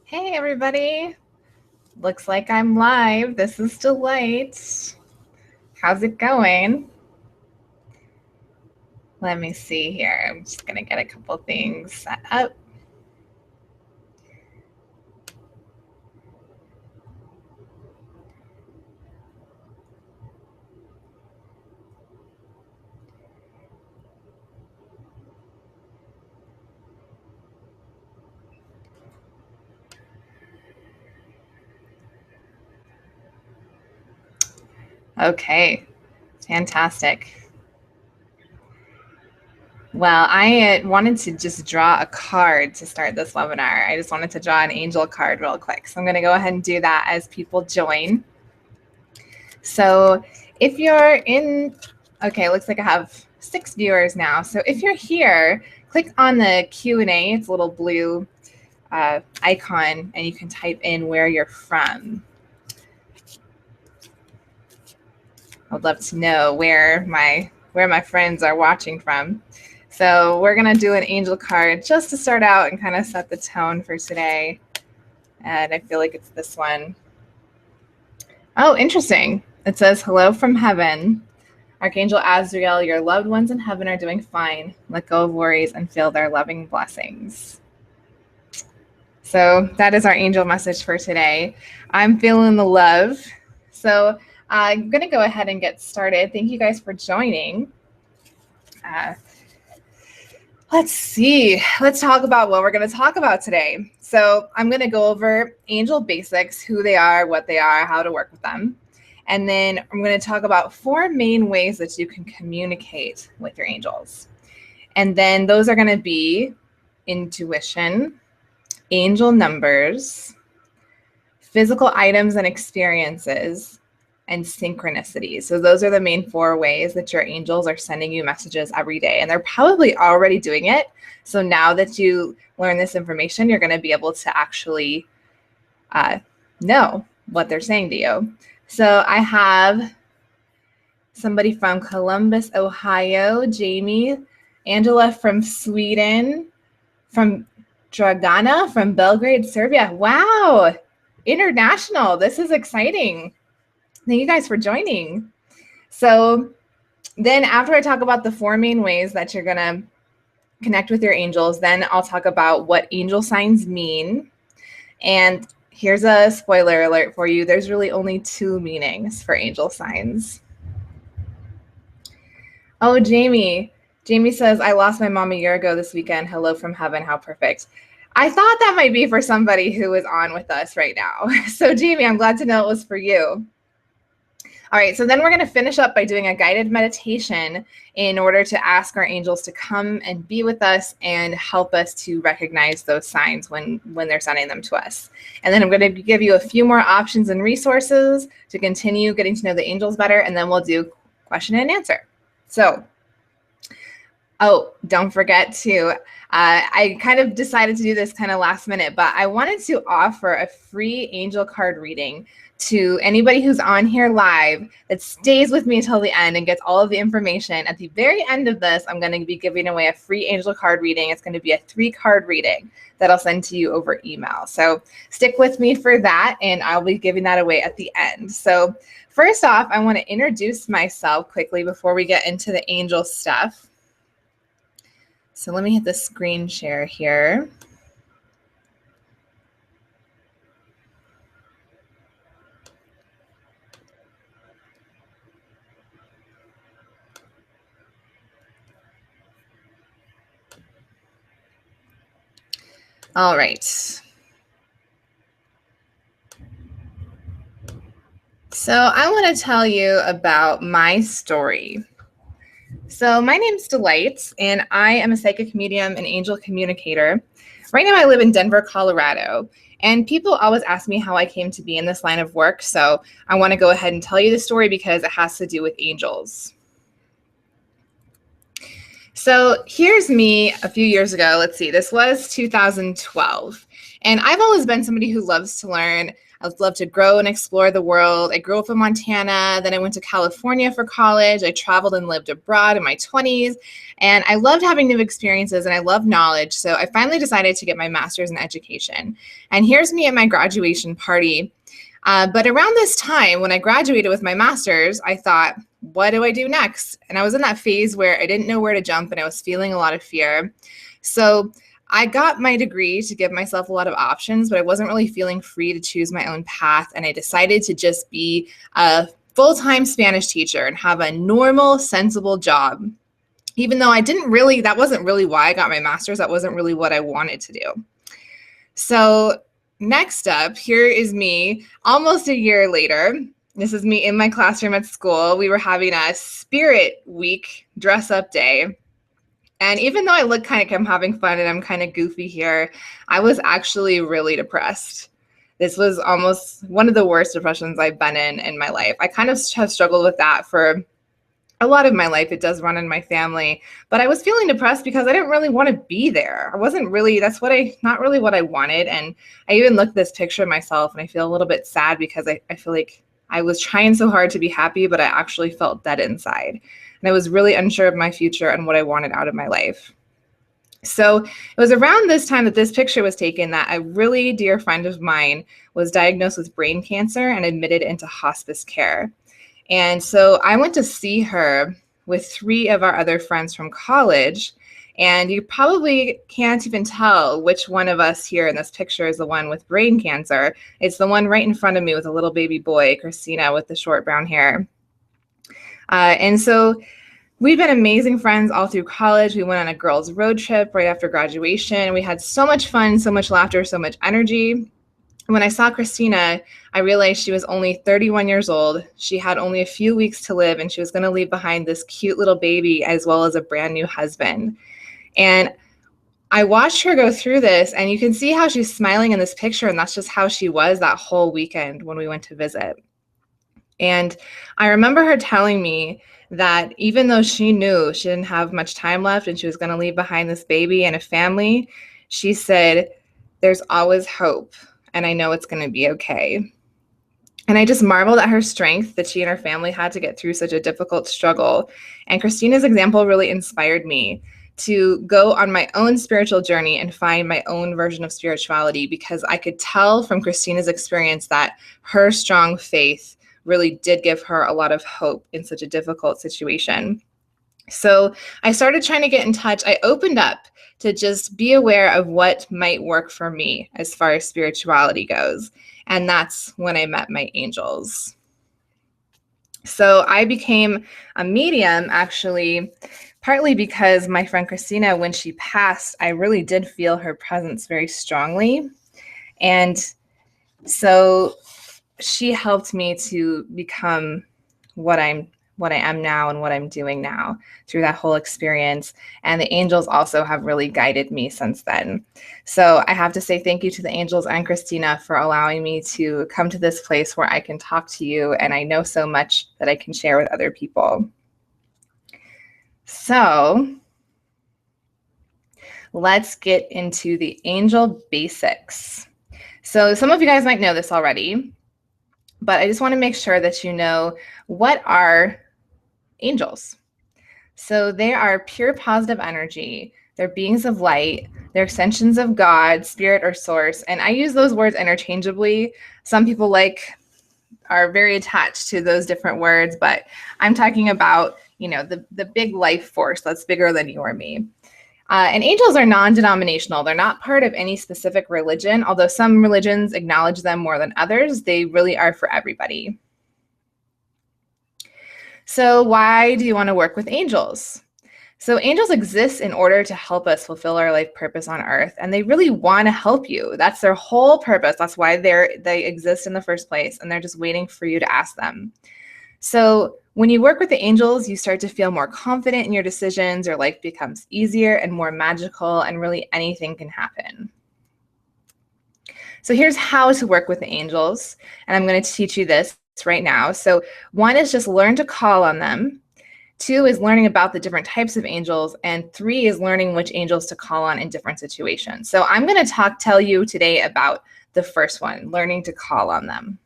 Hey everybody, looks like I'm live. This is Delight. How's it going? Let me see here. I'm just gonna get a couple things set up. Okay, fantastic. Well, I wanted to just draw a card to start this webinar. I just wanted to draw an angel card real quick. So I'm gonna go ahead and do that as people join. So if you're in, okay, looks like I have 6 viewers now. So if you're here, click on the Q&A. It's a little blue icon, and you can type in where you're from. I'd love to know where my friends are watching from. So we're gonna do an angel card just to start out and kind of set the tone for today. And I feel like it's this one. Oh, interesting. It says, "Hello from heaven. Archangel Azrael, your loved ones in heaven are doing fine. Let go of worries and feel their loving blessings." So that is our angel message for today. I'm feeling the love. So I'm going to go ahead and get started. Thank you guys for joining. Let's see. Let's talk about what we're going to talk about today. So I'm going to go over angel basics, who they are, what they are, how to work with them. And then I'm going to talk about 4 main ways that you can communicate with your angels. And then those are going to be intuition, angel numbers, physical items and experiences, and synchronicities. So those are the main 4 ways that your angels are sending you messages every day. And they're probably already doing it. So now that you learn this information, you're going to be able to actually know what they're saying to you. So I have somebody from Columbus, Ohio, Jamie, Angela from Sweden, from Dragana, from Belgrade, Serbia. Wow, international. This is exciting. Thank you guys for joining. So then after I talk about the 4 main ways that you're going to connect with your angels, then I'll talk about what angel signs mean. And here's a spoiler alert for you. There's really only 2 meanings for angel signs. Oh, Jamie. Jamie says, "I lost my mom a year ago this weekend. Hello from heaven. How perfect." I thought that might be for somebody who is on with us right now. So Jamie, I'm glad to know it was for you. All right, so then we're going to finish up by doing a guided meditation in order to ask our angels to come and be with us and help us to recognize those signs when they're sending them to us. And then I'm going to give you a few more options and resources to continue getting to know the angels better, and then we'll do question and answer. So, oh, don't forget to, I kind of decided to do this kind of last minute, but I wanted to offer a free angel card reading to anybody who's on here live that stays with me until the end and gets all of the information. At the very end of this, I'm going to be giving away a free angel card reading. It's going to be a 3-card reading that I'll send to you over email. So stick with me for that, and I'll be giving that away at the end. So first off, I want to introduce myself quickly before we get into the angel stuff. So let me hit the screen share here. All right. So I want to tell you about my story. So my name's Delight, and I am a psychic medium and angel communicator. Right now I live in Denver, Colorado, and people always ask me how I came to be in this line of work. So I want to go ahead and tell you the story because it has to do with angels. So here's me a few years ago. Let's see, this was 2012. And I've always been somebody who loves to learn. I love to grow and explore the world. I grew up in Montana. Then I went to California for college. I traveled and lived abroad in my 20s. And I loved having new experiences and I love knowledge. So I finally decided to get my master's in education. And here's me at my graduation party. But around this time, when I graduated with my master's, I thought, what do I do next? And I was in that phase where I didn't know where to jump and I was feeling a lot of fear. So I got my degree to give myself a lot of options, but I wasn't really feeling free to choose my own path. And I decided to just be a full-time Spanish teacher and have a normal, sensible job. Even though that wasn't really why I got my master's. That wasn't really what I wanted to do. So next up, here is me almost a year later. This is me in my classroom at school. We were having a Spirit Week dress-up day. And even though I look I'm having fun and I'm kind of goofy here, I was actually really depressed. This was almost one of the worst depressions I've been in my life. I kind of have struggled with that for a lot of my life. It does run in my family, but I was feeling depressed because I didn't really want to be there. Not really what I wanted. And I even looked at this picture of myself and I feel a little bit sad because I feel like I was trying so hard to be happy, but I actually felt dead inside. And I was really unsure of my future and what I wanted out of my life. So it was around this time that this picture was taken that a really dear friend of mine was diagnosed with brain cancer and admitted into hospice care. And so I went to see her with 3 of our other friends from college. And you probably can't even tell which one of us here in this picture is the one with brain cancer. It's the one right in front of me with a little baby boy, Christina, with the short brown hair. And so we've been amazing friends all through college. We went on a girls' road trip right after graduation. We had so much fun, so much laughter, so much energy. When I saw Christina, I realized she was only 31 years old. She had only a few weeks to live, and she was going to leave behind this cute little baby as well as a brand new husband. And I watched her go through this, and you can see how she's smiling in this picture, and that's just how she was that whole weekend when we went to visit. And I remember her telling me that even though she knew she didn't have much time left and she was going to leave behind this baby and a family, she said, "There's always hope, and I know it's going to be okay." And I just marveled at her strength that she and her family had to get through such a difficult struggle. And Christina's example really inspired me to go on my own spiritual journey and find my own version of spirituality, because I could tell from Christina's experience that her strong faith really did give her a lot of hope in such a difficult situation. So I started trying to get in touch. I opened up to just be aware of what might work for me as far as spirituality goes. And that's when I met my angels. So I became a medium, actually, partly because my friend Christina, when she passed, I really did feel her presence very strongly. And so she helped me to become what I am now and what I'm doing now through that whole experience. And the angels also have really guided me since then. So I have to say thank you to the angels and Christina for allowing me to come to this place where I can talk to you and I know so much that I can share with other people. So let's get into the angel basics. So some of you guys might know this already, but I just want to make sure that you know what are angels. So they are pure positive energy. They're beings of light. They're extensions of God, spirit, or source. And I use those words interchangeably. Some people are very attached to those different words, but I'm talking about, the big life force that's bigger than you or me. And angels are non-denominational. They're not part of any specific religion, although some religions acknowledge them more than others. They really are for everybody. So why do you want to work with angels? So angels exist in order to help us fulfill our life purpose on earth, and they really want to help you. That's their whole purpose. That's why they exist in the first place, and they're just waiting for you to ask them. So when you work with the angels, you start to feel more confident in your decisions, your life becomes easier and more magical, and really anything can happen. So here's how to work with the angels, and I'm going to teach you this right now. So one is just learn to call on them. 2 is learning about the different types of angels, and 3 is learning which angels to call on in different situations. So I'm going to tell you today about the first one, learning to call on them.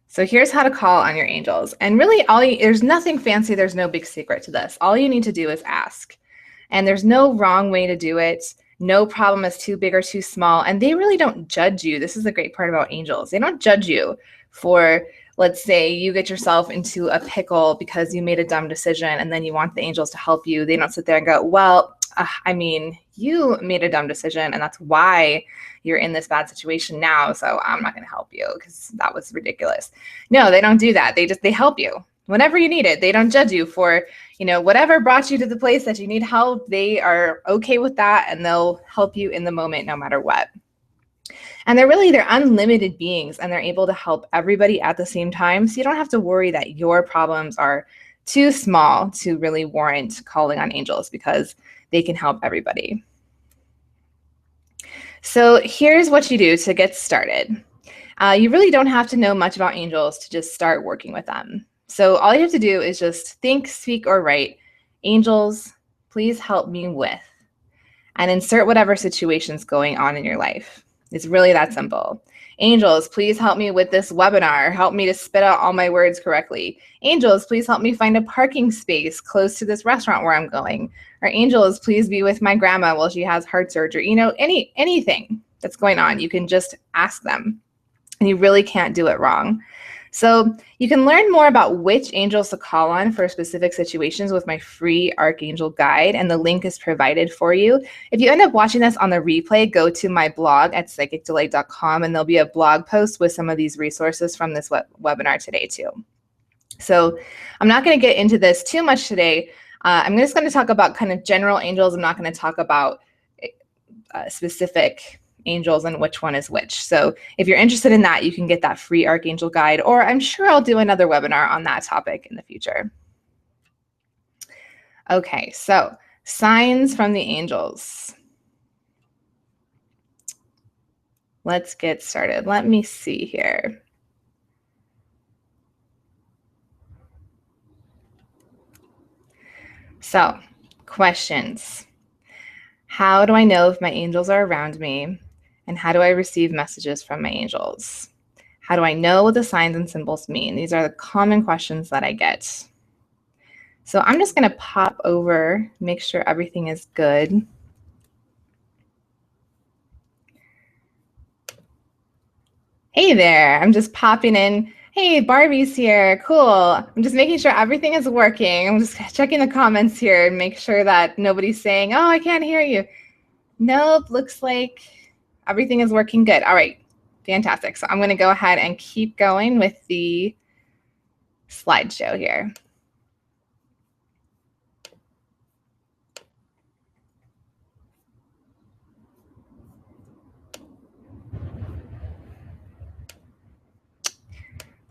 So here's how to call on your angels. And really, there's nothing fancy. There's no big secret to this. All you need to do is ask. And there's no wrong way to do it. No problem is too big or too small. And they really don't judge you. This is the great part about angels. They don't judge you for, let's say, you get yourself into a pickle because you made a dumb decision and then you want the angels to help you. They don't sit there and go, well, you made a dumb decision and that's why you're in this bad situation now. So I'm not going to help you because that was ridiculous. No, they don't do that. They help you whenever you need it. They don't judge you for, whatever brought you to the place that you need help. They are okay with that and they'll help you in the moment no matter what. And they're unlimited beings and they're able to help everybody at the same time. So you don't have to worry that your problems are too small to really warrant calling on angels because they can help everybody. So here's what you do to get started. You really don't have to know much about angels to just start working with them. So all you have to do is just think, speak, or write, angels, please help me with, and insert whatever situation's going on in your life. It's really that simple. Angels, please help me with this webinar. Help me to spit out all my words correctly. Angels, please help me find a parking space close to this restaurant where I'm going. Or angels, please be with my grandma while she has heart surgery. Anything that's going on, you can just ask them. And you really can't do it wrong. So you can learn more about which angels to call on for specific situations with my free Archangel guide, and the link is provided for you. If you end up watching this on the replay, go to my blog at psychicdelight.com, and there'll be a blog post with some of these resources from this webinar today too. So I'm not going to get into this too much today. I'm just going to talk about kind of general angels. I'm not going to talk about specific angels and which one is which. So if you're interested in that, you can get that free Archangel guide, or I'm sure I'll do another webinar on that topic in the future. Okay, so signs from the angels. Let's get started. Let me see here. So, questions. How do I know if my angels are around me? And how do I receive messages from my angels? How do I know what the signs and symbols mean? These are the common questions that I get. So I'm just going to pop over, make sure everything is good. Hey there, I'm just popping in. Hey, Barbie's here, cool. I'm just making sure everything is working. I'm just checking the comments here and make sure that nobody's saying, oh, I can't hear you. Nope, looks like everything is working good. All right, fantastic. So I'm going to go ahead and keep going with the slideshow here.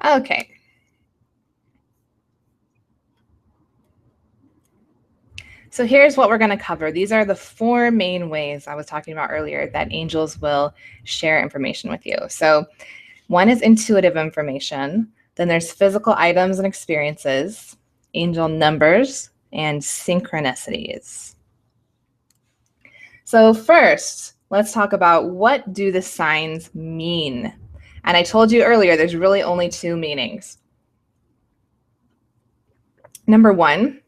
Okay. So here's what we're going to cover. These are the 4 main ways I was talking about earlier that angels will share information with you. So one is intuitive information. Then there's physical items and experiences, angel numbers, and synchronicities. So first, let's talk about what do the signs mean? And I told you earlier, there's really only 2 meanings. Number 1,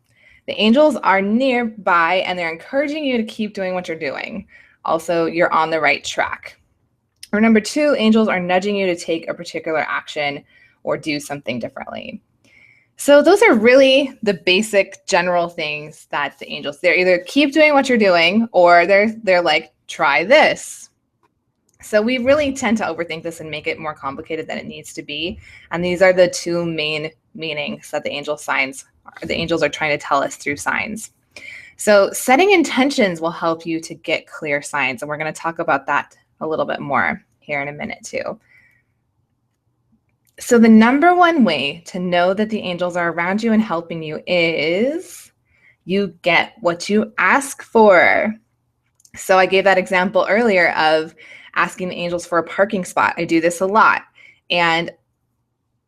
the angels are nearby and they're encouraging you to keep doing what you're doing. Also, you're on the right track. Or number 2, angels are nudging you to take a particular action or do something differently. So those are really the basic general things that the angels, they're either keep doing what you're doing or they're like, try this. So we really tend to overthink this and make it more complicated than it needs to be. And these are the 2 main meanings that the angels are trying to tell us through signs. So setting intentions will help you to get clear signs. And we're going to talk about that a little bit more here in a minute too. So the number 1 way to know that the angels are around you and helping you is you get what you ask for. So I gave that example earlier of asking the angels for a parking spot. I do this a lot. And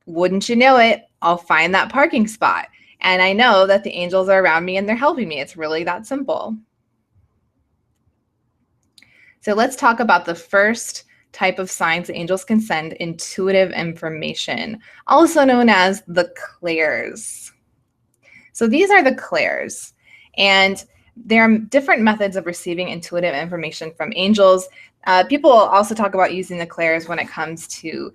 wouldn't you know it, I'll find that parking spot. And I know that the angels are around me and they're helping me. It's really that simple. So let's talk about the first type of signs that angels can send: intuitive information, also known as the clairs. So these are the clairs, and there are different methods of receiving intuitive information from angels. People also talk about using the clairs when it comes to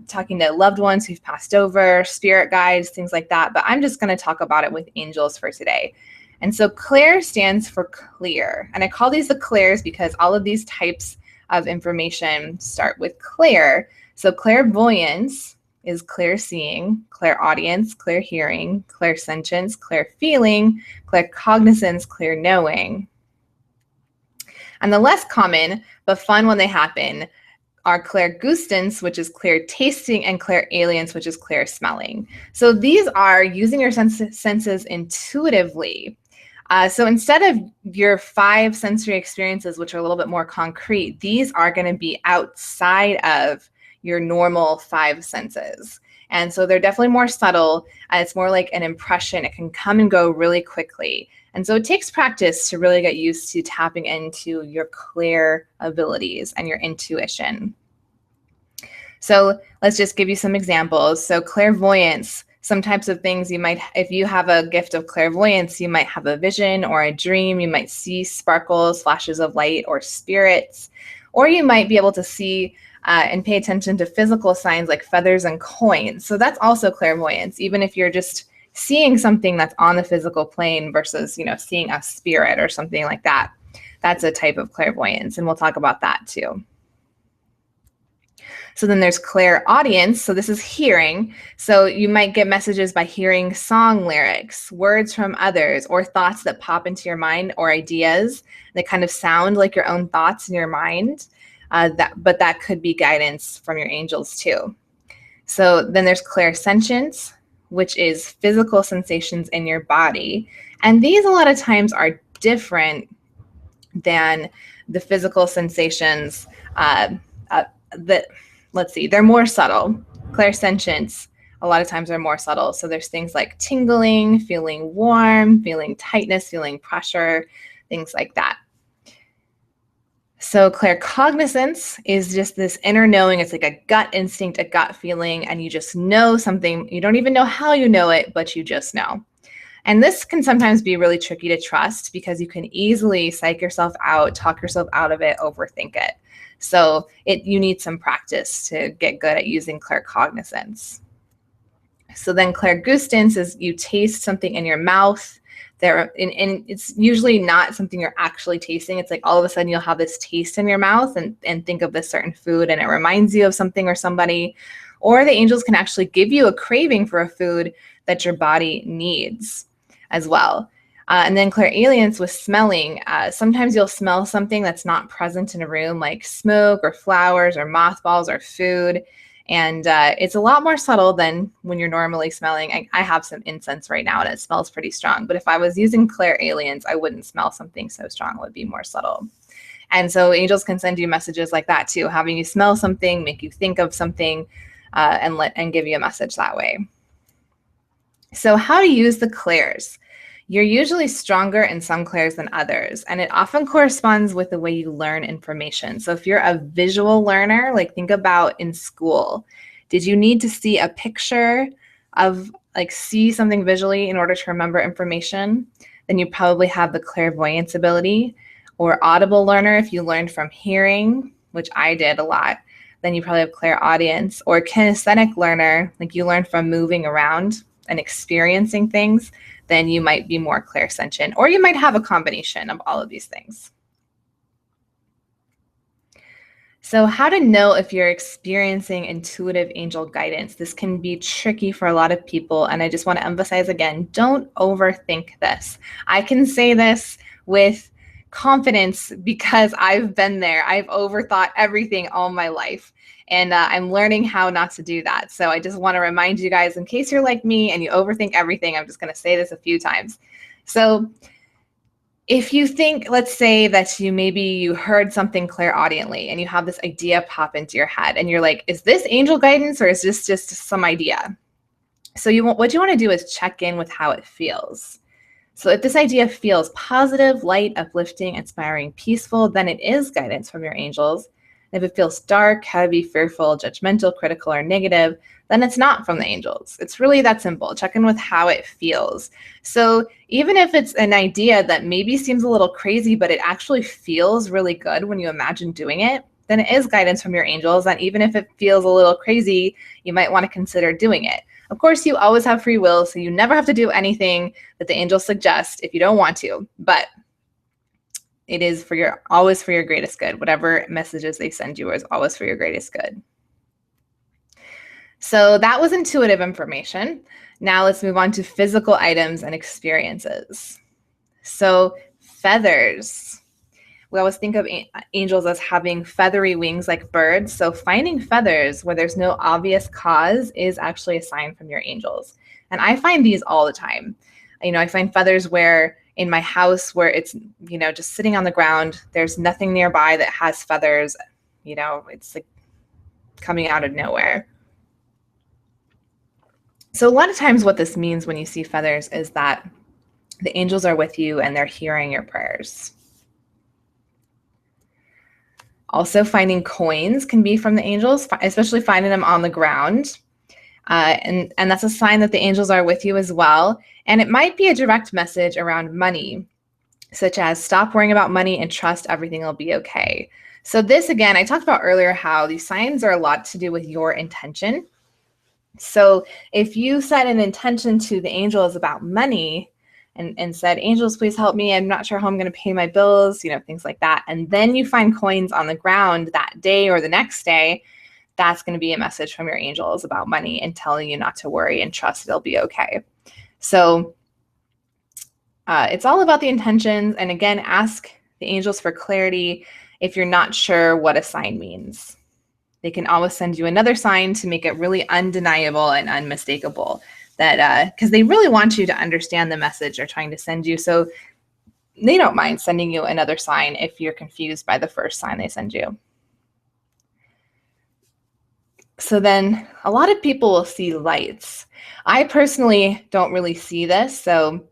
talking to loved ones who've passed over, spirit guides, things like that. But I'm just going to talk about it with angels for today. And so clair stands for clear. And I call these the clairs because all of these types of information start with clair. So clairvoyance is clear seeing, clairaudience, clear hearing, clairsentience, clear feeling, claircognizance, clear knowing. And the less common but fun when they happen are clairgustance, which is clear tasting, and clairalience, which is clear smelling. So these are using your senses intuitively. So instead of your 5 sensory experiences, which are a little bit more concrete, these are going to be outside of your normal 5 senses. And so they're definitely more subtle. It's more like an impression. It can come and go really quickly. And so it takes practice to really get used to tapping into your clair abilities and your intuition. So let's just give you some examples. So clairvoyance, some types of things you might, if you have a gift of clairvoyance, you might have a vision or a dream. You might see sparkles, flashes of light, or spirits, or you might be able to see and pay attention to physical signs like feathers and coins. So that's also clairvoyance, even if you're just seeing something that's on the physical plane versus, seeing a spirit or something like that. That's a type of clairvoyance, and we'll talk about that too. So then there's clairaudience. So this is hearing. So you might get messages by hearing song lyrics, words from others, or thoughts that pop into your mind, or ideas that kind of sound like your own thoughts in your mind. But that could be guidance from your angels too. So then there's clairsentience, which is physical sensations in your body. And these a lot of times are different than the physical sensations they're more subtle. Clairsentience, a lot of times are more subtle. So there's things like tingling, feeling warm, feeling tightness, feeling pressure, things like that. So claircognizance is just this inner knowing. It's like a gut instinct, a gut feeling, and you just know something. You don't even know how you know it, but you just know. And this can sometimes be really tricky to trust because you can easily psych yourself out, talk yourself out of it, overthink it. So you need some practice to get good at using claircognizance. So then clairgustance is you taste something in your mouth. And it's usually not something you're actually tasting. It's like all of a sudden you'll have this taste in your mouth and think of this certain food, and it reminds you of something or somebody. Or the angels can actually give you a craving for a food that your body needs as well. And then clairalience with smelling. Sometimes you'll smell something that's not present in a room, like smoke or flowers or mothballs or food. And it's a lot more subtle than when you're normally smelling. I have some incense right now and it smells pretty strong. But if I was using clairalience, I wouldn't smell something so strong. It would be more subtle. And so angels can send you messages like that too, having you smell something, make you think of something, and give you a message that way. So how to use the clairs. You're usually stronger in some clairs than others, and it often corresponds with the way you learn information. So if you're a visual learner, like think about in school, did you need to see a picture of, like see something visually in order to remember information? Then you probably have the clairvoyance ability. Or audible learner, if you learned from hearing, which I did a lot, then you probably have clairaudience. Or kinesthetic learner, like you learn from moving around and experiencing things, then you might be more clairsentient, or you might have a combination of all of these things. So how to know if you're experiencing intuitive angel guidance. This can be tricky for a lot of people, and I just want to emphasize again, don't overthink this. I can say this with confidence because I've been there. I've overthought everything all my life. And I'm learning how not to do that. So I just want to remind you guys, in case you're like me and you overthink everything, I'm just going to say this a few times. So if you think, let's say that you heard something clairaudiently and you have this idea pop into your head and you're like, is this angel guidance or is this just some idea? So what you want to do is check in with how it feels. So if this idea feels positive, light, uplifting, inspiring, peaceful, then it is guidance from your angels. If it feels dark, heavy, fearful, judgmental, critical, or negative, then it's not from the angels. It's really that simple. Check in with how it feels. So even if it's an idea that maybe seems a little crazy, but it actually feels really good when you imagine doing it, then it is guidance from your angels. And even if it feels a little crazy, you might want to consider doing it. Of course, you always have free will, so you never have to do anything that the angels suggest if you don't want to, but it is always for your greatest good. Whatever messages they send you is always for your greatest good. So that was intuitive information. Now let's move on to physical items and experiences. So feathers. We always think of angels as having feathery wings like birds. So finding feathers where there's no obvious cause is actually a sign from your angels. And I find these all the time. I find feathers where in my house where it's, just sitting on the ground, there's nothing nearby that has feathers, it's like coming out of nowhere. So a lot of times what this means when you see feathers is that the angels are with you and they're hearing your prayers. Also, finding coins can be from the angels, especially finding them on the ground. And that's a sign that the angels are with you as well. And it might be a direct message around money, such as stop worrying about money and trust everything will be okay. So this, again, I talked about earlier how these signs are a lot to do with your intention. So if you set an intention to the angels about money, and said, angels, please help me. I'm not sure how I'm going to pay my bills, things like that. And then you find coins on the ground that day or the next day, that's going to be a message from your angels about money and telling you not to worry and trust it'll be okay. So it's all about the intentions. And again, ask the angels for clarity if you're not sure what a sign means. They can always send you another sign to make it really undeniable and unmistakable. That because they really want you to understand the message they're trying to send you. So they don't mind sending you another sign if you're confused by the first sign they send you. So then a lot of people will see lights. I personally don't really see this. So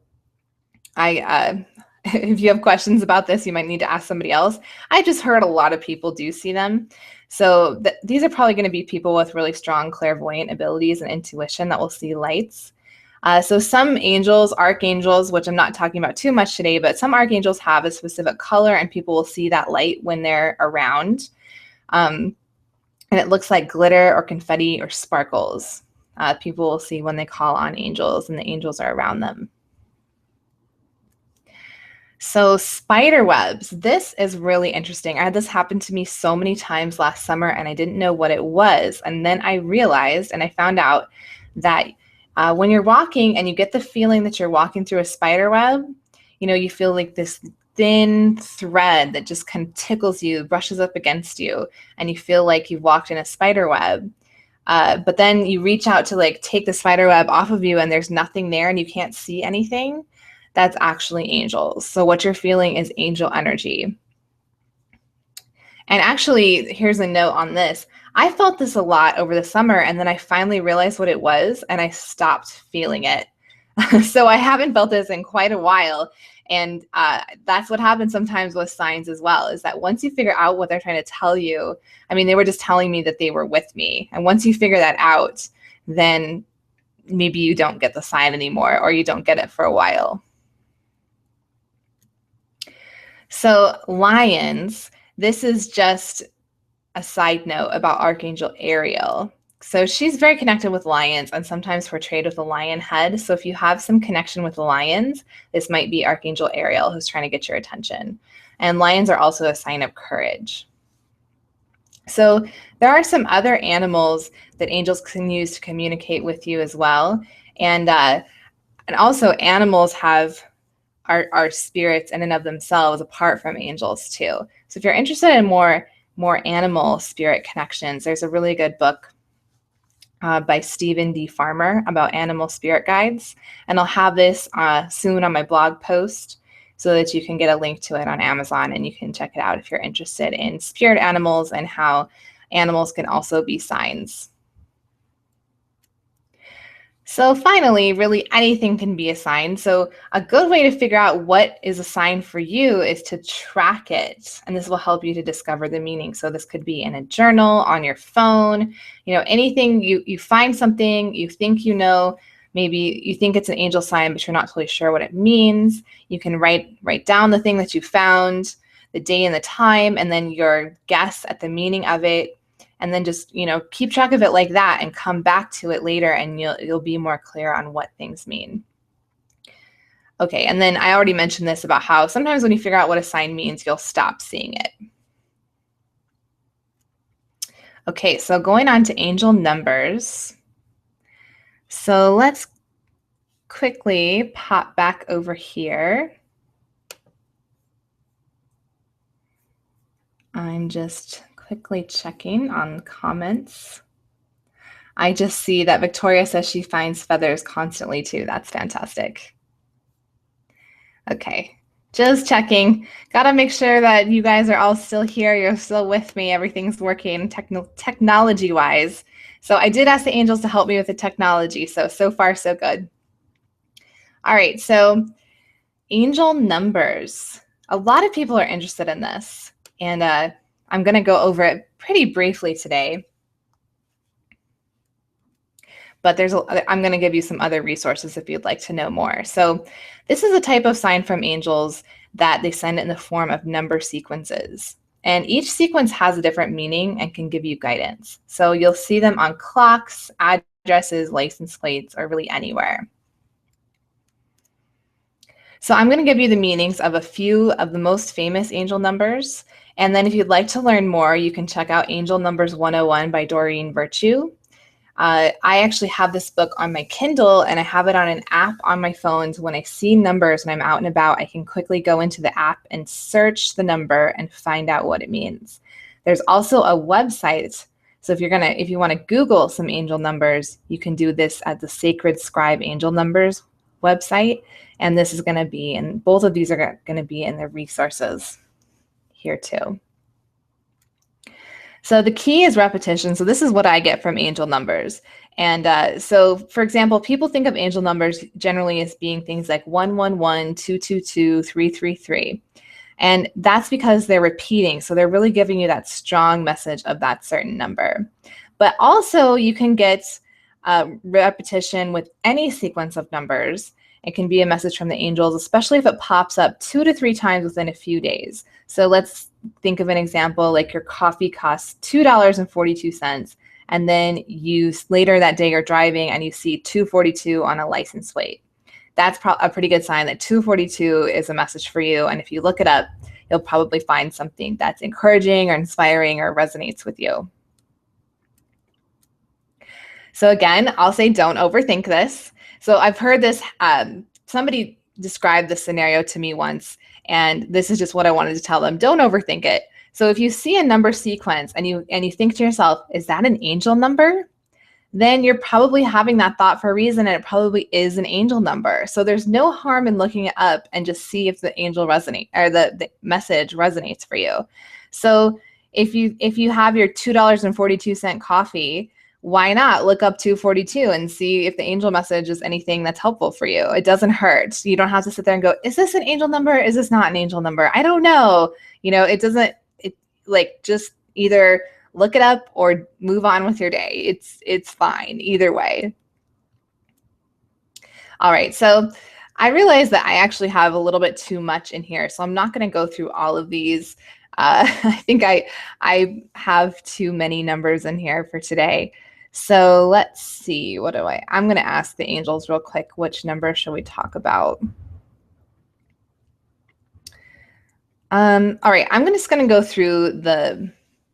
if you have questions about this, you might need to ask somebody else. I just heard a lot of people do see them. So these are probably going to be people with really strong clairvoyant abilities and intuition that will see lights. So some angels, archangels, which I'm not talking about too much today, but some archangels have a specific color and people will see that light when they're around. And it looks like glitter or confetti or sparkles. People will see when they call on angels and the angels are around them. So spider webs, this is really interesting. I had this happen to me so many times last summer and I didn't know what it was. And then I realized and I found out that when you're walking and you get the feeling that you're walking through a spider web, you feel like this thin thread that just kind of tickles you, brushes up against you, and you feel like you've walked in a spider web. But then you reach out to take the spider web off of you and there's nothing there and you can't see anything. That's actually angels. So what you're feeling is angel energy. And actually, here's a note on this. I felt this a lot over the summer, and then I finally realized what it was, and I stopped feeling it. So I haven't felt this in quite a while. And that's what happens sometimes with signs as well, is that once you figure out what they're trying to tell you, they were just telling me that they were with me. And once you figure that out, then maybe you don't get the sign anymore, or you don't get it for a while. So lions, this is just a side note about Archangel Ariel. So she's very connected with lions and sometimes portrayed with a lion head. So if you have some connection with lions, this might be Archangel Ariel who's trying to get your attention. And lions are also a sign of courage. So there are some other animals that angels can use to communicate with you as well. And also animals are spirits in and of themselves apart from angels too. So if you're interested in more animal spirit connections, there's a really good book by Stephen D. Farmer about animal spirit guides. And I'll have this soon on my blog post. so that you can get a link to it on Amazon and you can check it out if you're interested in spirit animals and how animals can also be signs. So finally, really anything can be a sign. So a good way to figure out what is a sign for you is to track it. And this will help you to discover the meaning. So this could be in a journal, on your phone, anything you find something you think maybe you think it's an angel sign, but you're not totally sure what it means. You can write down the thing that you found, the day and the time, and then your guess at the meaning of it. And then just, keep track of it like that and come back to it later and you'll be more clear on what things mean. Okay, and then I already mentioned this about how sometimes when you figure out what a sign means, you'll stop seeing it. Okay, so going on to angel numbers. So let's quickly pop back over here. I'm just quickly checking on comments. I just see that Victoria says she finds feathers constantly too. That's fantastic. Okay, just checking. Gotta make sure that you guys are all still here. You're still with me. Everything's working technology-wise. So I did ask the angels to help me with the technology. So far, so good. All right, so angel numbers. A lot of people are interested in this. And I'm going to go over it pretty briefly today. But I'm going to give you some other resources if you'd like to know more. So this is a type of sign from angels that they send in the form of number sequences. And each sequence has a different meaning and can give you guidance. So you'll see them on clocks, addresses, license plates, or really anywhere. So I'm going to give you the meanings of a few of the most famous angel numbers. And then if you'd like to learn more, you can check out Angel Numbers 101 by Doreen Virtue. I actually have this book on my Kindle and I have it on an app on my phone. So when I see numbers and I'm out and about, I can quickly go into the app and search the number and find out what it means. There's also a website. So if you want to Google some angel numbers, you can do this at the Sacred Scribe Angel Numbers website. And this is going to be, and both of these are going to be in the resources here too. So the key is repetition. So this is what I get from angel numbers. And so, for example, people think of angel numbers generally as being things like 111, 222, 333. And that's because they're repeating. So they're really giving you that strong message of that certain number. But also you can get repetition with any sequence of numbers. It can be a message from the angels, especially if it pops up 2 to 3 times within a few days. So let's think of an example like your coffee costs $2.42, and then later that day you're driving and you see 242 on a license plate. That's a pretty good sign that 242 is a message for you. And if you look it up, you'll probably find something that's encouraging or inspiring or resonates with you. So again, I'll say don't overthink this. So I've heard this, somebody described this scenario to me once, and this is just what I wanted to tell them. Don't overthink it. So if you see a number sequence and you think to yourself, is that an angel number? Then you're probably having that thought for a reason, and it probably is an angel number. So there's no harm in looking it up and just see if the angel resonates or the message resonates for you. So if you have your $2.42 coffee, why not look up 242 and see if the angel message is anything that's helpful for you? It doesn't hurt. You don't have to sit there and go, is this an angel number? Is this not an angel number? I don't know. Just either look it up or move on with your day. It's fine either way. All right, so I realize that I actually have a little bit too much in here, so I'm not going to go through all of these. I think I have too many numbers in here for today. So let's see, I'm going to ask the angels real quick, which number should we talk about? All right, I'm just going to go through the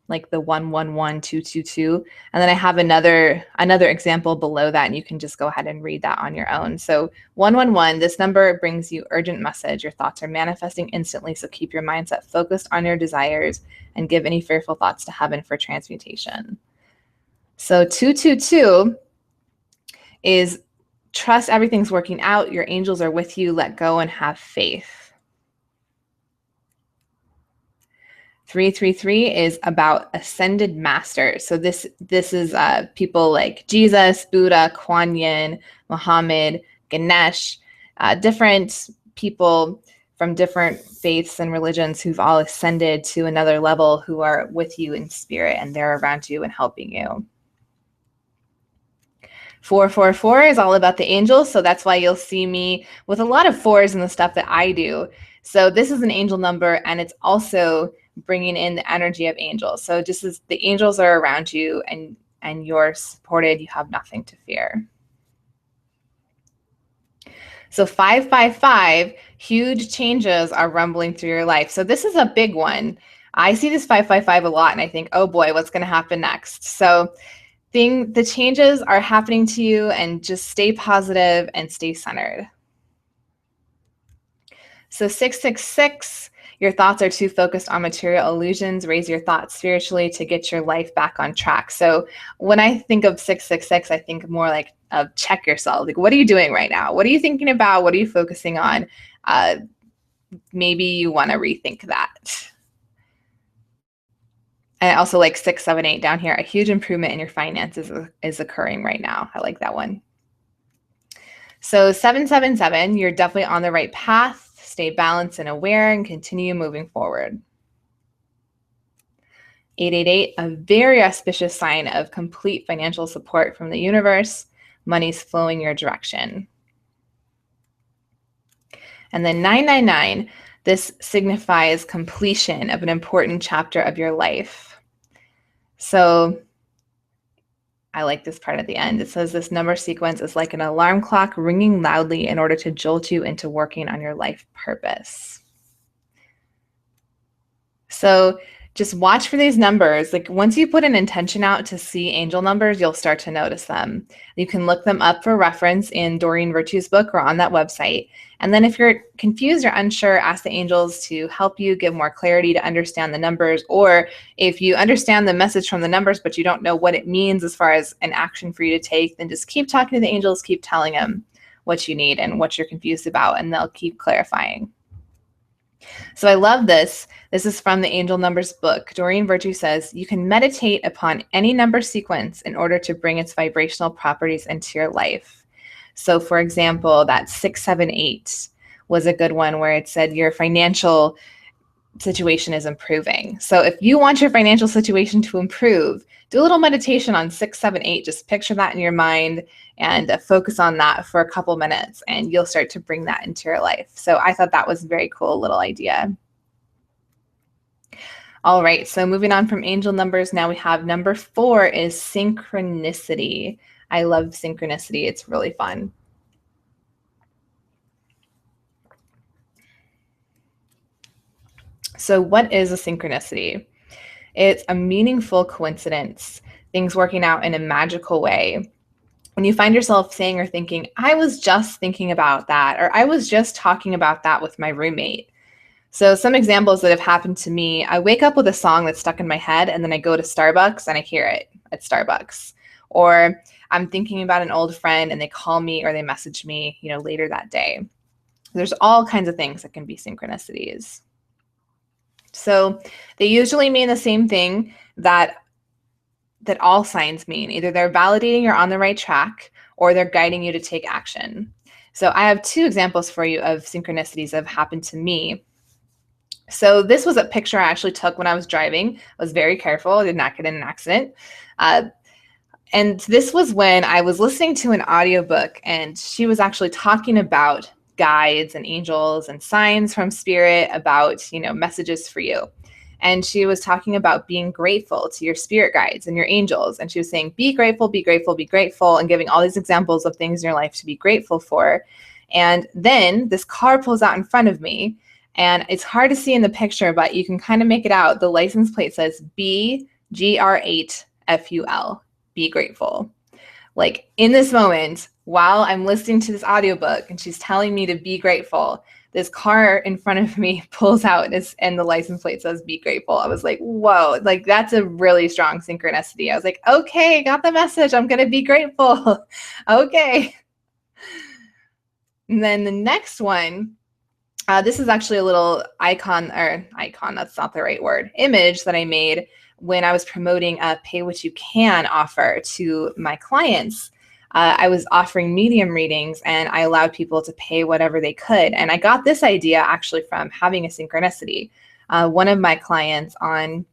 111, 222, and then I have another example below that, and you can just go ahead and read that on your own. So 111, this number brings you urgent message. Your thoughts are manifesting instantly, so keep your mindset focused on your desires and give any fearful thoughts to heaven for transmutation. So 222 is trust everything's working out. Your angels are with you. Let go and have faith. 333 is about ascended masters. So this is people like Jesus, Buddha, Kuan Yin, Muhammad, Ganesh, different people from different faiths and religions who've all ascended to another level, who are with you in spirit and they're around you and helping you. 444 is all about the angels. So that's why you'll see me with a lot of fours in the stuff that I do. So this is an angel number, and it's also bringing in the energy of angels. So just as the angels are around you and you're supported, you have nothing to fear. So 555, huge changes are rumbling through your life. So this is a big one. I see this 555 a lot and I think, oh boy, what's going to happen next? So the changes are happening to you, and just stay positive and stay centered. So 666, your thoughts are too focused on material illusions. Raise your thoughts spiritually to get your life back on track. So when I think of 666, I think more like of check yourself. Like, what are you doing right now? What are you thinking about? What are you focusing on? Maybe you want to rethink that. And I also like 678 down here. A huge improvement in your finances is occurring right now. I like that one. So 777, you're definitely on the right path. Stay balanced and aware and continue moving forward. 888, a very auspicious sign of complete financial support from the universe. Money's flowing your direction. And then 999, this signifies completion of an important chapter of your life. So I like this part at the end. It says this number sequence is like an alarm clock ringing loudly in order to jolt you into working on your life purpose. So just watch for these numbers. Like, once you put an intention out to see angel numbers, you'll start to notice them. You can look them up for reference in Doreen Virtue's book or on that website. And then if you're confused or unsure, ask the angels to help you give more clarity to understand the numbers. Or if you understand the message from the numbers, but you don't know what it means as far as an action for you to take, then just keep talking to the angels, keep telling them what you need and what you're confused about, and they'll keep clarifying. So I love this. This is from the Angel Numbers book. Doreen Virtue says, you can meditate upon any number sequence in order to bring its vibrational properties into your life. So for example, that 678 was a good one where it said your financial situation is improving. So if you want your financial situation to improve, do a little meditation on 678. Just picture that in your mind and focus on that for a couple minutes, and you'll start to bring that into your life. So I thought that was a very cool little idea. All right, so moving on from angel numbers, now we have number 4 is synchronicity. I love synchronicity. It's really fun. So what is a synchronicity? It's a meaningful coincidence, things working out in a magical way. When you find yourself saying or thinking, I was just thinking about that, or I was just talking about that with my roommate. So some examples that have happened to me, I wake up with a song that's stuck in my head, and then I go to Starbucks and I hear it at Starbucks. Or I'm thinking about an old friend and they call me or they message me, later that day. There's all kinds of things that can be synchronicities. So they usually mean the same thing that all signs mean. Either they're validating you're on the right track, or they're guiding you to take action. So I have 2 examples for you of synchronicities that have happened to me. So this was a picture I actually took when I was driving. I was very careful. I did not get in an accident. And this was when I was listening to an audiobook, and she was actually talking about guides and angels and signs from spirit, about, messages for you. And she was talking about being grateful to your spirit guides and your angels. And she was saying, be grateful, be grateful, be grateful, and giving all these examples of things in your life to be grateful for. And then this car pulls out in front of me, and it's hard to see in the picture, but you can kind of make it out. The license plate says BGR8FUL, be grateful. Like, in this moment, while I'm listening to this audiobook and she's telling me to be grateful, this car in front of me pulls out and the license plate says, be grateful. I was like, whoa, like, that's a really strong synchronicity. I was like, okay, got the message. I'm going to be grateful. Okay. And then the next one This is actually a little icon, that's not the right word, image that I made when I was promoting a pay what you can offer to my clients. I was offering medium readings and I allowed people to pay whatever they could. And I got this idea actually from having a synchronicity. One of my clients on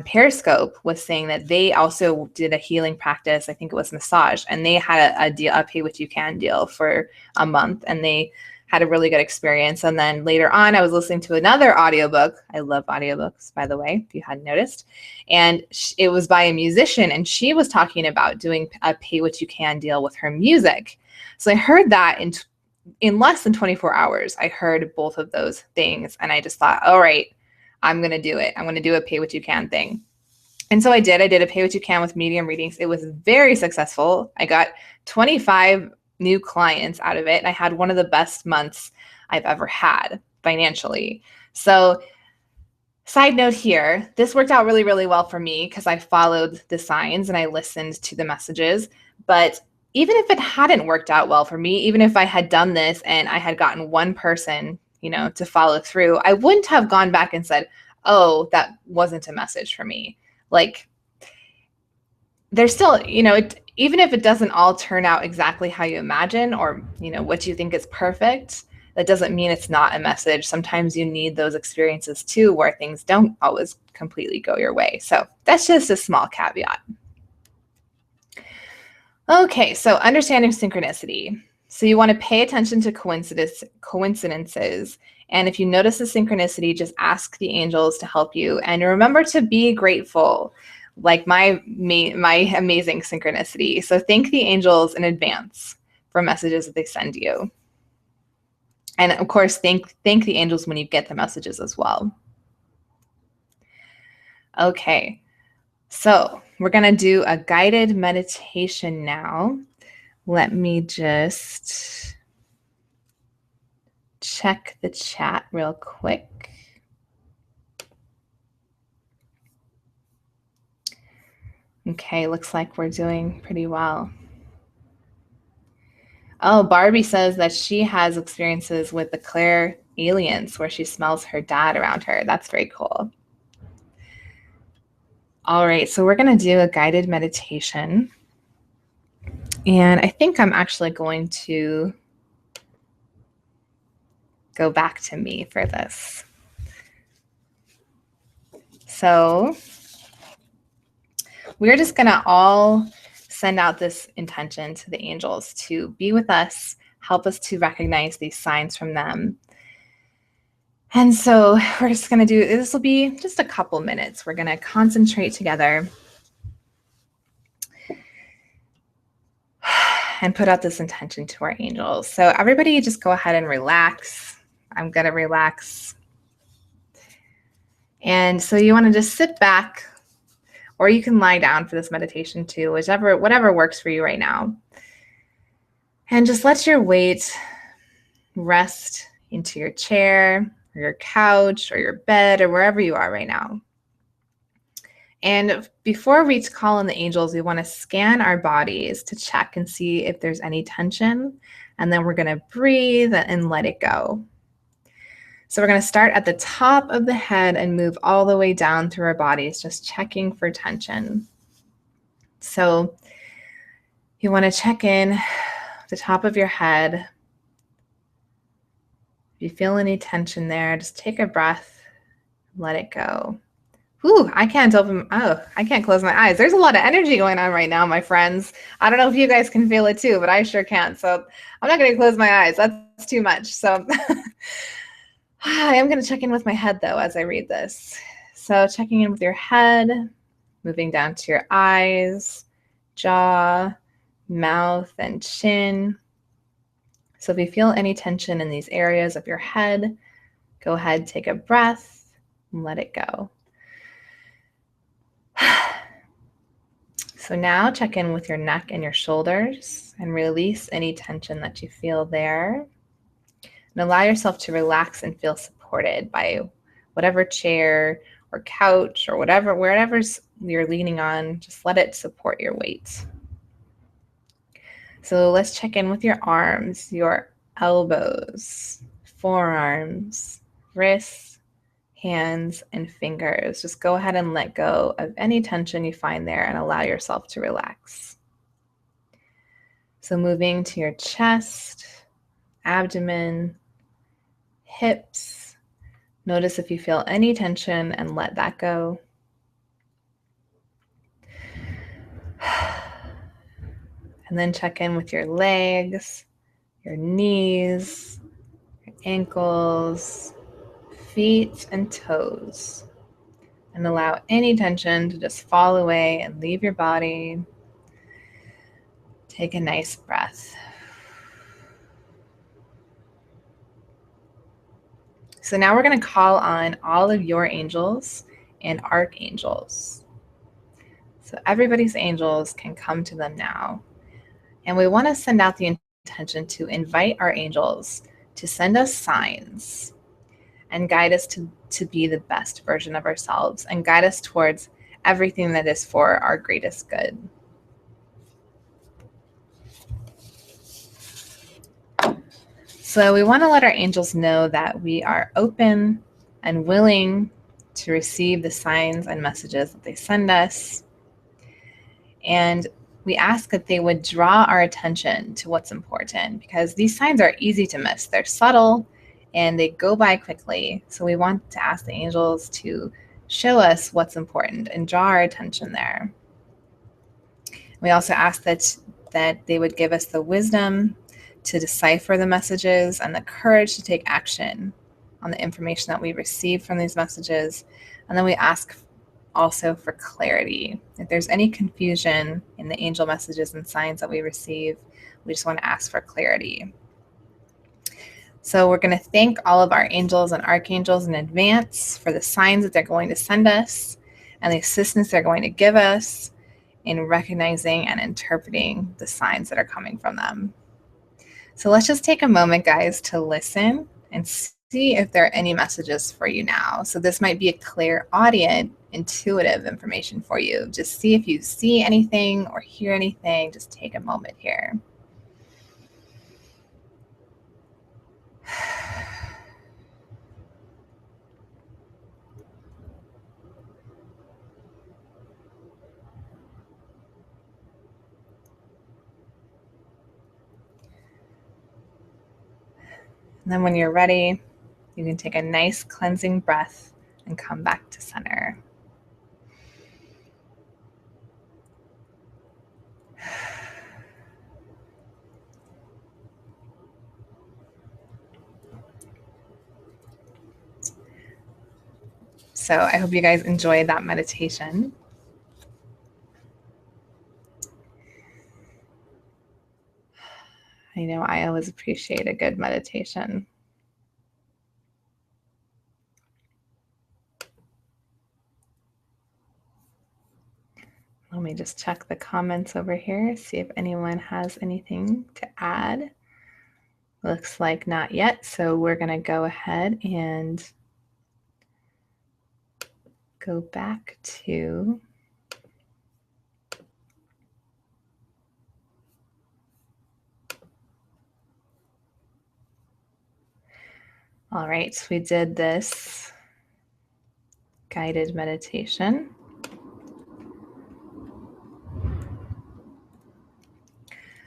Periscope was saying that they also did a healing practice. I think it was massage, and they had a pay what you can deal for a month, and they had a really good experience. And then later on, I was listening to another audiobook. I love audiobooks, by the way, if you hadn't noticed. And it was by a musician, and she was talking about doing a pay what you can deal with her music. So I heard that in less than 24 hours. I heard both of those things, and I just thought, all right, I'm going to do it. I'm going to do a pay what you can thing. And so I did a pay what you can with medium readings. It was very successful. I got 25 new clients out of it. And I had one of the best months I've ever had financially. So side note here, this worked out really, really well for me because I followed the signs and I listened to the messages. But even if it hadn't worked out well for me, even if I had done this and I had gotten one person, to follow through, I wouldn't have gone back and said, oh, that wasn't a message for me. Like, there's still, even if it doesn't all turn out exactly how you imagine or, what you think is perfect, that doesn't mean it's not a message. Sometimes you need those experiences too, where things don't always completely go your way. So that's just a small caveat. Okay, so understanding synchronicity. So you want to pay attention to coincidences. And if you notice a synchronicity, just ask the angels to help you. And remember to be grateful, like my amazing synchronicity. So thank the angels in advance for messages that they send you. And of course, thank the angels when you get the messages as well. Okay, so we're going to do a guided meditation now. Let me just check the chat real quick. Okay, looks like we're doing pretty well. Oh, Barbie says that she has experiences with the Claire aliens where she smells her dad around her. That's very cool. All right, so we're going to do a guided meditation. And I think I'm actually going to go back to me for this. So we're just going to all send out this intention to the angels to be with us, help us to recognize these signs from them. And so we're just going to do, this will be just a couple minutes. We're going to concentrate together and put out this intention to our angels. So everybody just go ahead and relax. I'm going to relax. And so you want to just sit back, or you can lie down for this meditation too, whatever works for you right now. And just let your weight rest into your chair or your couch or your bed or wherever you are right now. And before we call on the angels, we want to scan our bodies to check and see if there's any tension. And then we're going to breathe and let it go. So we're going to start at the top of the head and move all the way down through our bodies, just checking for tension. So you want to check in the top of your head. If you feel any tension there, just take a breath, let it go. Ooh, I can't close my eyes. There's a lot of energy going on right now, my friends. I don't know if you guys can feel it too, but I sure can't. So I'm not going to close my eyes. That's too much. So I am going to check in with my head though as I read this. So checking in with your head, moving down to your eyes, jaw, mouth, and chin. So if you feel any tension in these areas of your head, go ahead, take a breath, and let it go. So now check in with your neck and your shoulders and release any tension that you feel there. And allow yourself to relax and feel supported by whatever chair or couch or wherever you're leaning on. Just let it support your weight. So let's check in with your arms, your elbows, forearms, wrists, hands, and fingers. Just go ahead and let go of any tension you find there and allow yourself to relax. So moving to your chest, abdomen, hips. Notice if you feel any tension and let that go. And then check in with your legs, your knees, your ankles, feet, and toes. And allow any tension to just fall away and leave your body. Take a nice breath. So now we're going to call on all of your angels and archangels. So everybody's angels can come to them now. And we want to send out the intention to invite our angels to send us signs and guide us to be the best version of ourselves and guide us towards everything that is for our greatest good. So we want to let our angels know that we are open and willing to receive the signs and messages that they send us. And we ask that they would draw our attention to what's important, because these signs are easy to miss. They're subtle and they go by quickly. So we want to ask the angels to show us what's important and draw our attention there. We also ask that they would give us the wisdom to decipher the messages and the courage to take action on the information that we receive from these messages. And then we ask also for clarity. If there's any confusion in the angel messages and signs that we receive, we just want to ask for clarity. So we're going to thank all of our angels and archangels in advance for the signs that they're going to send us and the assistance they're going to give us in recognizing and interpreting the signs that are coming from them. So let's just take a moment, guys, to listen and see if there are any messages for you now. So this might be a clairaudient, intuitive information for you. Just see if you see anything or hear anything. Just take a moment here. And then when you're ready, you can take a nice cleansing breath and come back to center. So I hope you guys enjoyed that meditation. I know I always appreciate a good meditation. Let me just check the comments over here, see if anyone has anything to add. Looks like not yet, so we're going to go ahead and go back to all right, so we did this guided meditation.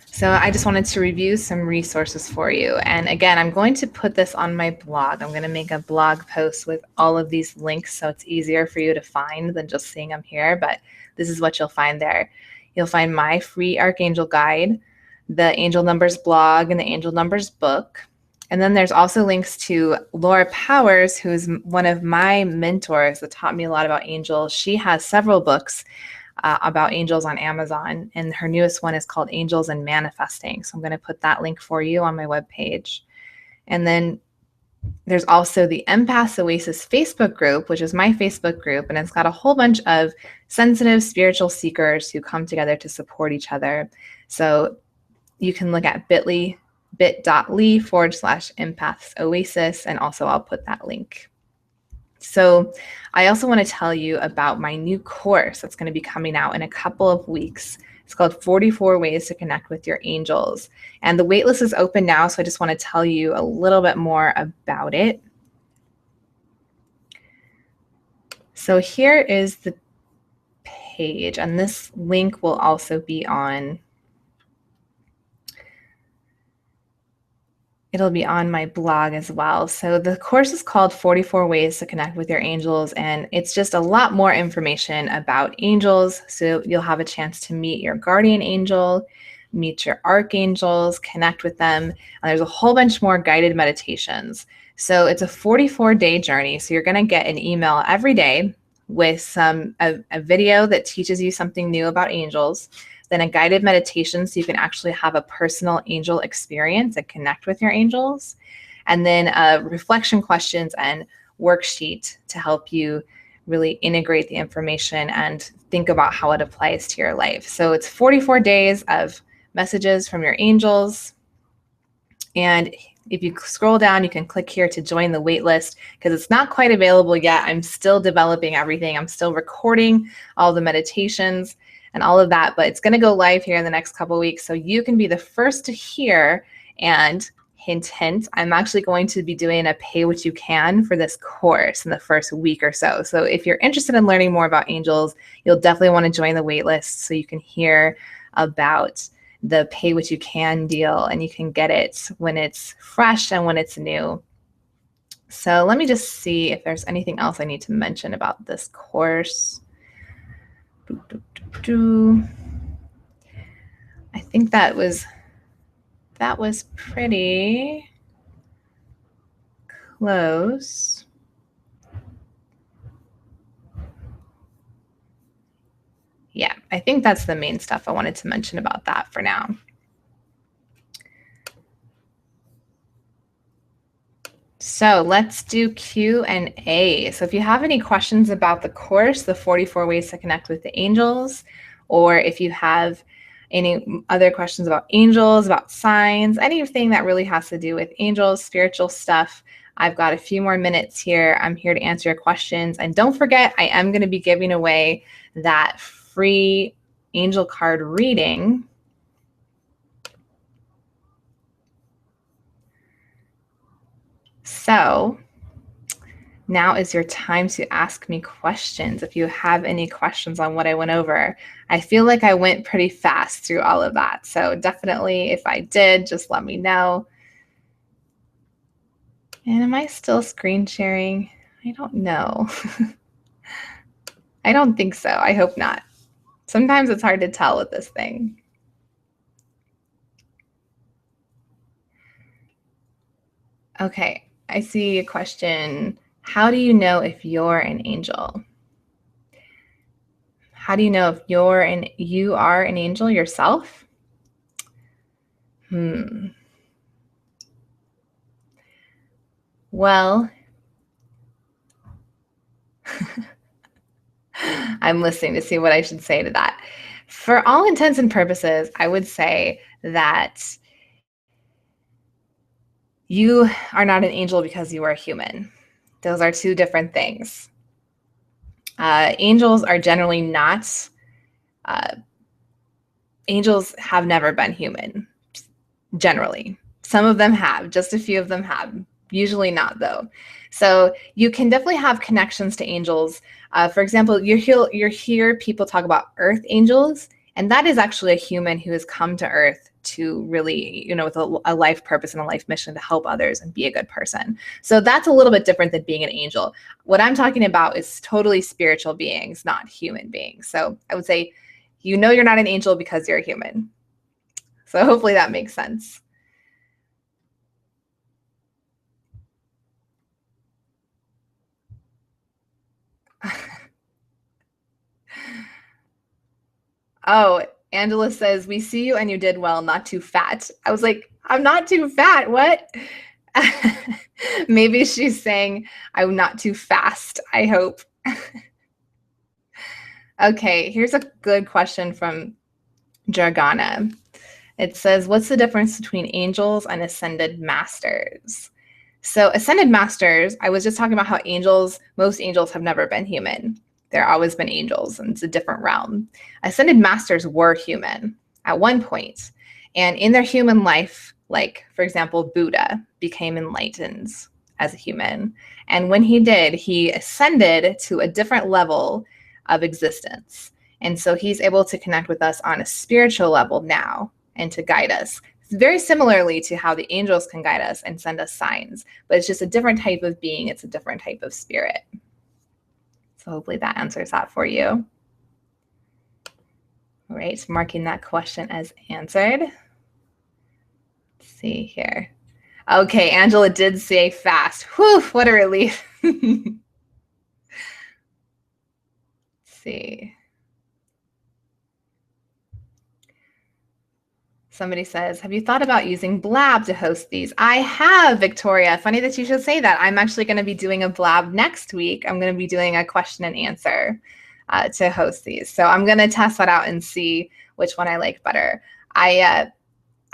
So I just wanted to review some resources for you. And again, I'm going to put this on my blog. I'm going to make a blog post with all of these links so it's easier for you to find than just seeing them here. But this is what you'll find there. You'll find my free Archangel Guide, the Angel Numbers blog, and the Angel Numbers book. And then there's also links to Laura Powers, who's one of my mentors that taught me a lot about angels. She has several books about angels on Amazon, and her newest one is called Angels and Manifesting. So I'm going to put that link for you on my webpage. And then there's also the Empaths Oasis Facebook group, which is my Facebook group, and it's got a whole bunch of sensitive spiritual seekers who come together to support each other. So you can look at bit.ly/Empaths Oasis, and also I'll put that link. So I also want to tell you about my new course that's going to be coming out in a couple of weeks. It's called 44 Ways to Connect with Your Angels. And the waitlist is open now, so I just want to tell you a little bit more about it. So here is the page, and this link will also be on, it'll be on my blog as well. So the course is called 44 Ways to Connect with Your Angels, and it's just a lot more information about angels. So you'll have a chance to meet your guardian angel, meet your archangels, connect with them, and there's a whole bunch more guided meditations. So it's a 44-day journey. So you're going to get an email every day with a video that teaches you something new about angels, then a guided meditation so you can actually have a personal angel experience and connect with your angels, and then reflection questions and worksheet to help you really integrate the information and think about how it applies to your life. So it's 44 days of messages from your angels. And if you scroll down, you can click here to join the wait list because it's not quite available yet. I'm still developing everything. I'm still recording all the meditations and all of that, but it's going to go live here in the next couple of weeks. So you can be the first to hear. And hint, hint, I'm actually going to be doing a pay what you can for this course in the first week or so. So if you're interested in learning more about angels, you'll definitely want to join the wait list so you can hear about the pay what you can deal, and you can get it when it's fresh and when it's new. So let me just see if there's anything else I need to mention about this course. I think that was pretty close. Yeah, I think that's the main stuff I wanted to mention about that for now. So let's do Q&A. So if you have any questions about the course, the 44 Ways to Connect with the Angels, or if you have any other questions about angels, about signs, anything that really has to do with angels, spiritual stuff, I've got a few more minutes here. I'm here to answer your questions. And don't forget, I am going to be giving away that free angel card reading. So now is your time to ask me questions. If you have any questions on what I went over, I feel like I went pretty fast through all of that. So definitely, if I did, just let me know. And am I still screen sharing? I don't know. I don't think so. I hope not. Sometimes it's hard to tell with this thing. Okay, I see a question. How do you know if you're an angel? How do you know if you are an angel yourself? Well, I'm listening to see what I should say to that. For all intents and purposes, I would say that you are not an angel because you are a human. Those are two different things. Angels are generally not, angels have never been human, generally. Some of them have, just a few of them have, usually not though. So you can definitely have connections to angels. For example, you hear people talk about earth angels, and that is actually a human who has come to earth to really, with a life purpose and a life mission to help others and be a good person. So that's a little bit different than being an angel. What I'm talking about is totally spiritual beings, not human beings. So I would say, you're not an angel because you're a human. So hopefully that makes sense. Oh, Angela says, we see you and you did well, not too fat. I was like, I'm not too fat. What? Maybe she's saying I'm not too fast, I hope. Okay, here's a good question from Jargana. It says, what's the difference between angels and ascended masters? So ascended masters, I was just talking about how most angels have never been human. There always been angels, and it's a different realm. Ascended masters were human at one point, and in their human life, like for example, Buddha became enlightened as a human, and when he did, he ascended to a different level of existence, and so he's able to connect with us on a spiritual level now and to guide us. Very similarly to how the angels can guide us and send us signs, but it's just a different type of being. It's a different type of spirit. So hopefully that answers that for you. All right, marking that question as answered. Let's see here. Okay, Angela did say fast. Whew, what a relief. Let's see. Somebody says, have you thought about using Blab to host these? I have, Victoria. Funny that you should say that. I'm actually going to be doing a Blab next week. I'm going to be doing a question and answer to host these. So I'm going to test that out and see which one I like better. I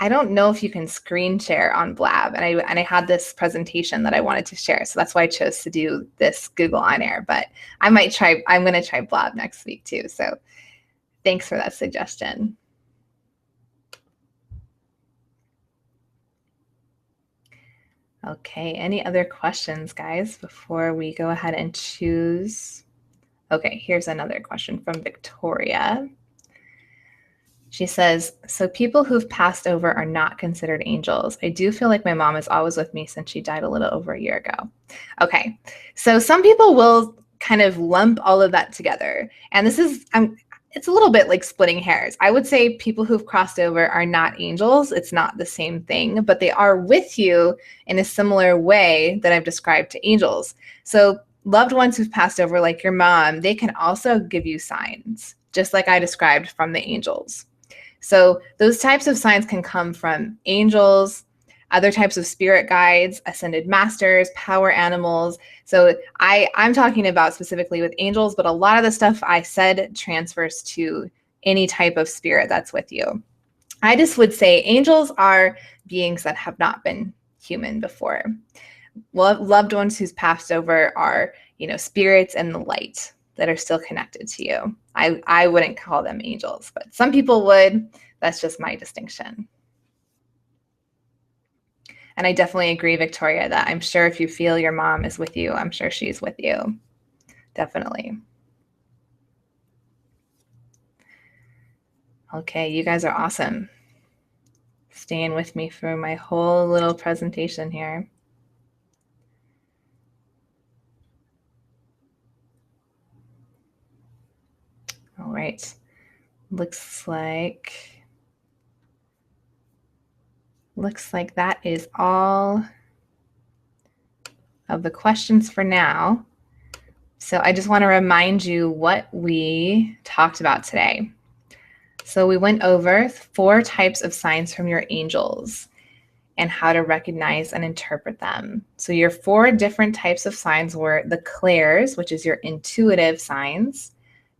don't know if you can screen share on Blab, and I had this presentation that I wanted to share. So that's why I chose to do this Google On Air, but I'm going to try Blab next week too. So thanks for that suggestion. Okay, any other questions, guys, before we go ahead and choose? Okay, here's another question from Victoria. She says, so people who've passed over are not considered angels. I do feel like my mom is always with me since she died a little over a year ago. Okay, so some people will kind of lump all of that together. And this is, it's a little bit like splitting hairs. I would say people who've crossed over are not angels. It's not the same thing, but they are with you in a similar way that I've described to angels. So loved ones who've passed over, like your mom, they can also give you signs, just like I described from the angels. So those types of signs can come from angels, other types of spirit guides, ascended masters, power animals. So I'm talking about specifically with angels, but a lot of the stuff I said transfers to any type of spirit that's with you. I just would say angels are beings that have not been human before. Loved ones who's passed over are, spirits in the light that are still connected to you. I wouldn't call them angels, but some people would. That's just my distinction. And I definitely agree, Victoria, that I'm sure if you feel your mom is with you, I'm sure she's with you. Definitely. Okay, you guys are awesome. Staying with me through my whole little presentation here. All right, looks like that is all of the questions for now. So I just want to remind you what we talked about today. So we went over 4 types of signs from your angels and how to recognize and interpret them. So your 4 different types of signs were the clairs, which is your intuitive signs,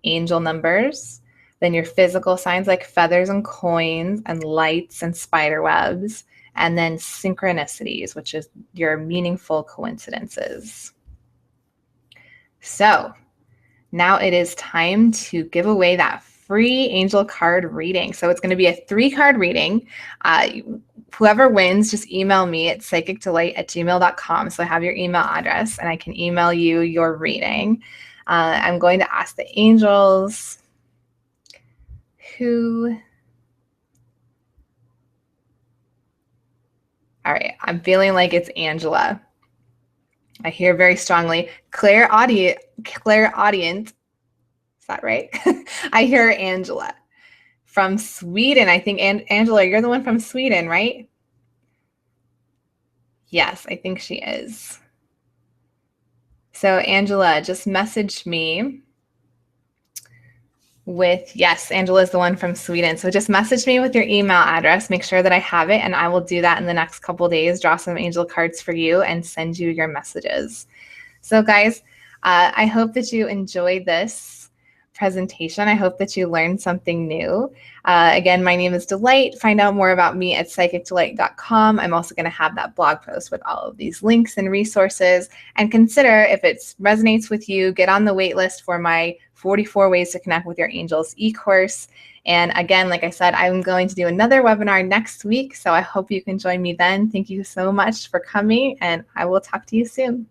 angel numbers, then your physical signs like feathers and coins and lights and spider webs, and then synchronicities, which is your meaningful coincidences. So now it is time to give away that free angel card reading. So it's going to be a 3-card reading. Whoever wins, just email me at psychicdelight@gmail.com. So I have your email address and I can email you your reading. I'm going to ask the angels who... All right, I'm feeling like it's Angela. I hear very strongly, clairaudient. Is that right? I hear Angela from Sweden. I think, Angela, you're the one from Sweden, right? Yes, I think she is. So Angela, just message me with, yes, Angela is the one from Sweden. So just message me with your email address, make sure that I have it, and I will do that in the next couple days, draw some angel cards for you and send you your messages. So guys, I hope that you enjoyed this. presentation. I hope that you learned something new. Again, my name is Delight. Find out more about me at psychicdelight.com. I'm also going to have that blog post with all of these links and resources. And consider, if it resonates with you, get on the wait list for my 44 Ways to Connect with Your Angels e-course. And again, like I said, I'm going to do another webinar next week, so I hope you can join me then. Thank you so much for coming, and I will talk to you soon.